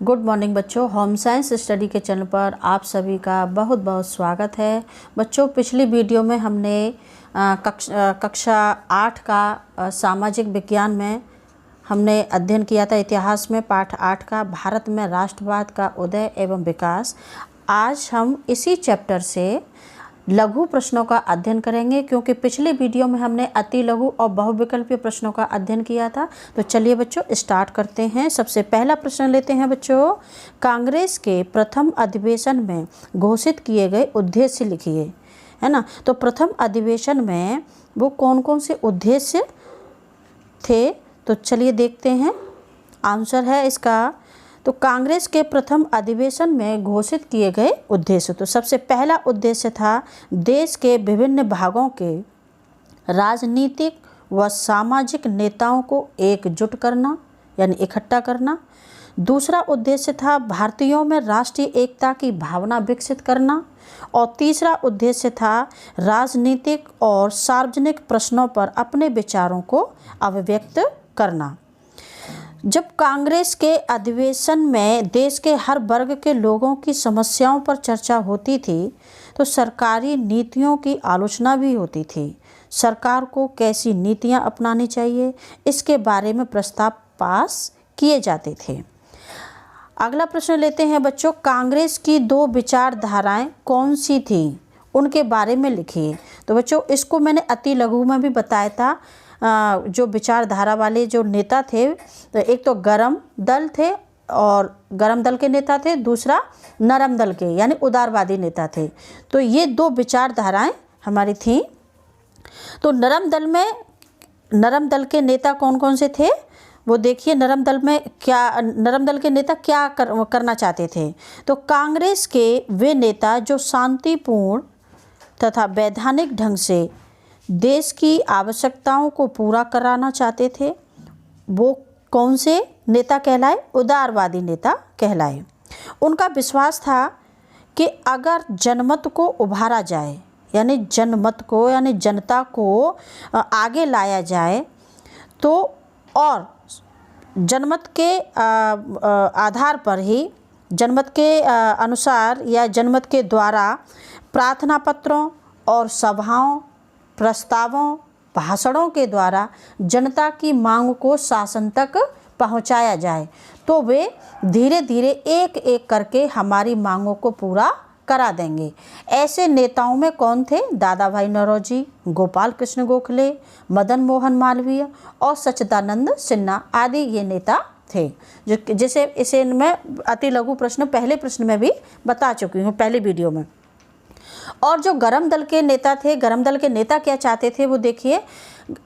Good morning बच्चों, home science study के channel पर आप सभी का बहुत बहुत स्वागत है। बच्चों, पिछली वीडियो में हमने कक्षा 8 का सामाजिक विज्ञान में हमने अध्ययन किया था, इतिहास में पाठ 8 का भारत में राष्ट्रवाद का उदय एवं विकास। आज हम इसी चैप्टर से लघु प्रश्नों का अध्ययन करेंगे, क्योंकि पिछले वीडियो में हमने अति लघु और बहुविकल्पीय प्रश्नों का अध्ययन किया था। तो चलिए बच्चों स्टार्ट करते हैं। सबसे पहला प्रश्न लेते हैं बच्चों, कांग्रेस के प्रथम अधिवेशन में घोषित किए गए उद्देश्य लिखिए, है ना। तो प्रथम अधिवेशन में वो कौन कौन से उद्देश्य थे, तो चलिए देखते हैं। आंसर है इसका, तो कांग्रेस के प्रथम अधिवेशन में घोषित किए गए उद्देश्य। तो सबसे पहला उद्देश्य था देश के विभिन्न भागों के राजनीतिक व सामाजिक नेताओं को एकजुट करना, यानी इकट्ठा करना। दूसरा उद्देश्य था भारतीयों में राष्ट्रीय एकता की भावना विकसित करना। और तीसरा उद्देश्य था राजनीतिक और सार्वजनिक प्रश्नों पर अपने विचारों को अभिव्यक्त करना। जब कांग्रेस के अधिवेशन में देश के हर वर्ग के लोगों की समस्याओं पर चर्चा होती थी, तो सरकारी नीतियों की आलोचना भी होती थी। सरकार को कैसी नीतियां अपनानी चाहिए, इसके बारे में प्रस्ताव पास किए जाते थे। अगला प्रश्न लेते हैं बच्चों, कांग्रेस की दो विचारधाराएं कौन सी थी, उनके बारे में लिखिए। तो बच्चों इसको मैंने अति लघु में भी बताया था। जो विचारधारा वाले जो नेता थे, तो एक तो गरम दल थे और गरम दल के नेता थे, दूसरा नरम दल के यानी उदारवादी नेता थे। तो ये दो विचारधाराएं हमारी थीं। तो नरम दल के नेता कौन कौन से थे, वो देखिए। नरम दल के नेता क्या करना चाहते थे। तो कांग्रेस के वे नेता जो शांतिपूर्ण तथा वैधानिक ढंग से देश की आवश्यकताओं को पूरा कराना चाहते थे, वो कौन से नेता कहलाए, उदारवादी नेता कहलाए। उनका विश्वास था कि अगर जनमत को उभारा जाए, यानी जनता को आगे लाया जाए, तो और जनमत के आधार पर ही, जनमत के अनुसार या जनमत के द्वारा प्रार्थना पत्रों और सभाओं, प्रस्तावों, भाषणों के द्वारा जनता की मांग को शासन तक पहुंचाया जाए, तो वे धीरे धीरे एक एक करके हमारी मांगों को पूरा करा देंगे। ऐसे नेताओं में कौन थे, दादा भाई नौरोजी, गोपाल कृष्ण गोखले, मदन मोहन मालवीय और सच्चिदानंद सिन्हा आदि ये नेता थे। इसे मैं अति लघु प्रश्न पहले प्रश्न में भी बता चुकी हूँ, पहले वीडियो में। और जो गरम दल के नेता थे, गरम दल के नेता क्या चाहते थे, वो देखिए।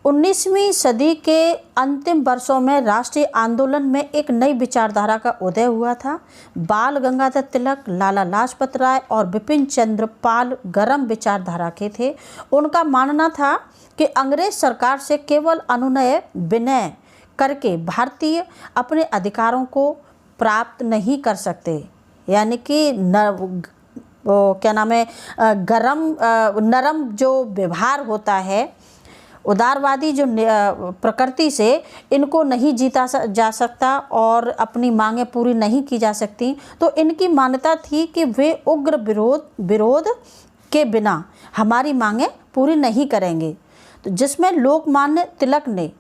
19वीं सदी के अंतिम वर्षों में राष्ट्रीय आंदोलन में एक नई विचारधारा का उदय हुआ था। बाल गंगाधर तिलक, लाला लाजपत राय और बिपिन चंद्र पाल गरम विचारधारा के थे। उनका मानना था कि अंग्रेज सरकार से केवल अनुनय विनय करके भारतीय अपने अधिकारों को प्राप्त नहीं कर सकते, यानी कि वो क्या नाम है, नरम जो व्यवहार होता है, उदारवादी जो प्रकृति से इनको नहीं जीता जा सकता और अपनी मांगें पूरी नहीं की जा सकती। तो इनकी मान्यता थी कि वे उग्र विरोध के बिना हमारी मांगें पूरी नहीं करेंगे। तो जिसमें लोकमान्य तिलक ने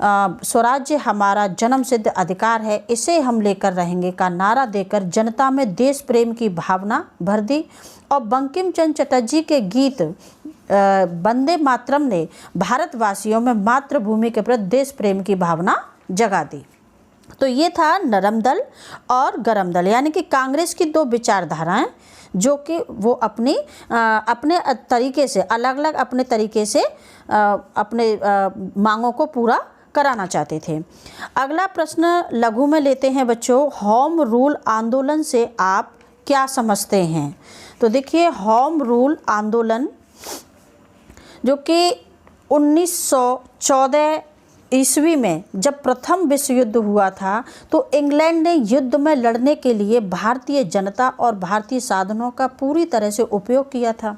स्वराज्य हमारा जन्म सिद्ध अधिकार है, इसे हम लेकर रहेंगे का नारा देकर जनता में देश प्रेम की भावना भर दी। और बंकिम चंद्र चटर्जी के गीत वंदे मातरम ने भारतवासियों में मातृभूमि के प्रति देश प्रेम की भावना जगा दी। तो ये था नरम दल और गरम दल, यानी कि कांग्रेस की दो विचारधाराएं, जो कि वो अपने तरीके से अलग अलग अपने तरीके से अपने मांगों को पूरा कराना चाहते थे। अगला प्रश्न लघु में लेते हैं बच्चों, होम रूल आंदोलन से आप क्या समझते हैं। तो देखिए, होम रूल आंदोलन जो कि 1914 ईस्वी में जब प्रथम विश्व युद्ध हुआ था तो इंग्लैंड ने युद्ध में लड़ने के लिए भारतीय जनता और भारतीय साधनों का पूरी तरह से उपयोग किया था।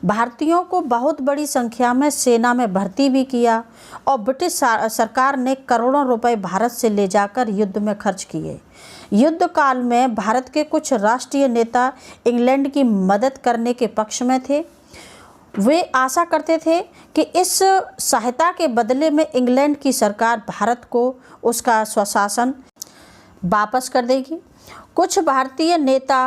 भारतीयों को बहुत बड़ी संख्या में सेना में भर्ती भी किया और ब्रिटिश सरकार ने करोड़ों रुपए भारत से ले जाकर युद्ध में खर्च किए। युद्ध काल में भारत के कुछ राष्ट्रीय नेता इंग्लैंड की मदद करने के पक्ष में थे। वे आशा करते थे कि इस सहायता के बदले में इंग्लैंड की सरकार भारत को उसका स्वशासन वापस कर देगी। कुछ भारतीय नेता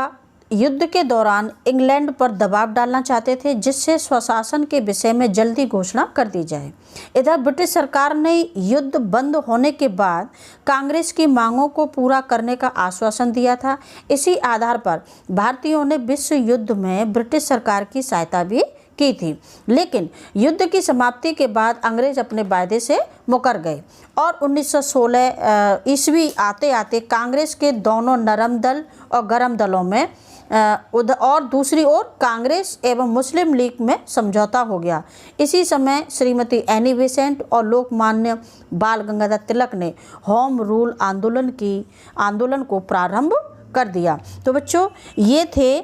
युद्ध के दौरान इंग्लैंड पर दबाव डालना चाहते थे जिससे स्वशासन के विषय में जल्दी घोषणा कर दी जाए। इधर ब्रिटिश सरकार ने युद्ध बंद होने के बाद कांग्रेस की मांगों को पूरा करने का आश्वासन दिया था। इसी आधार पर भारतीयों ने विश्व युद्ध में ब्रिटिश सरकार की सहायता भी की थी, लेकिन युद्ध की समाप्ति के बाद अंग्रेज अपने वायदे से मुकर गए और 1916 ईस्वी आते आते कांग्रेस के दोनों नरम दल और गरम दलों में और दूसरी ओर कांग्रेस एवं मुस्लिम लीग में समझौता हो गया। इसी समय श्रीमती एनी बेसेंट और लोकमान्य बाल गंगाधर तिलक ने होम रूल आंदोलन को प्रारंभ कर दिया। तो बच्चों ये थे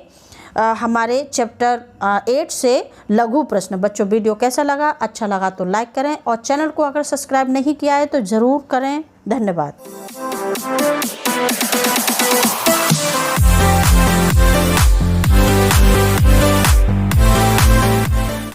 हमारे चैप्टर 8 से लघु प्रश्न। बच्चों वीडियो कैसा लगा? अच्छा लगा तो लाइक करें और चैनल को अगर सब्सक्राइब नहीं किया है तो ज़रूर करें। धन्यवाद।